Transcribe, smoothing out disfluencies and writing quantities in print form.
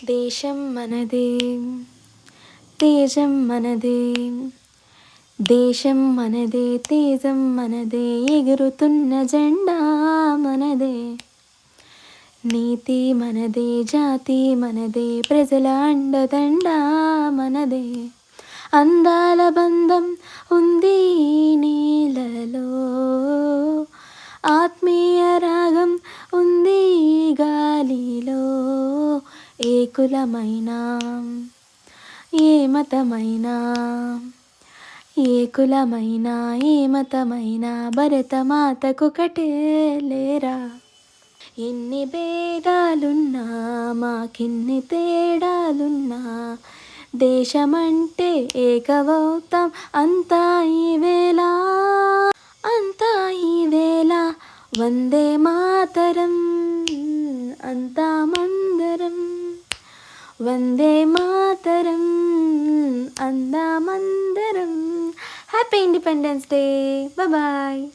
దేశం మనదే, తేజం మనదే, దేశం మనదే, తేజం మనదే, ఎగురుతున్న జెండా మనదే. నీతి మనదే, జాతి మనదే, ప్రజల అండదండ మనదే. అందాల బంధం ఉంది ఈ నేలలో, ఆత్మీయ రాగం ఉంది ఈ గాలిలో. ఏ కులమైనా, ఏ మతమైనా, ఏ కులమైనా, ఏ మతమైనా, భరతమాతకొకటే లేరా. ఎన్ని భేదాలున్నా, మాకెన్ని తేడాలున్నా, దేశమంటే ఏకమవుతాం అంతా ఈవేళ, అంతా ఈవేళ. వందే మాతరం అంతా మందరం, వందే మాతరం అందామందరం. Happy independence day. బాయ్.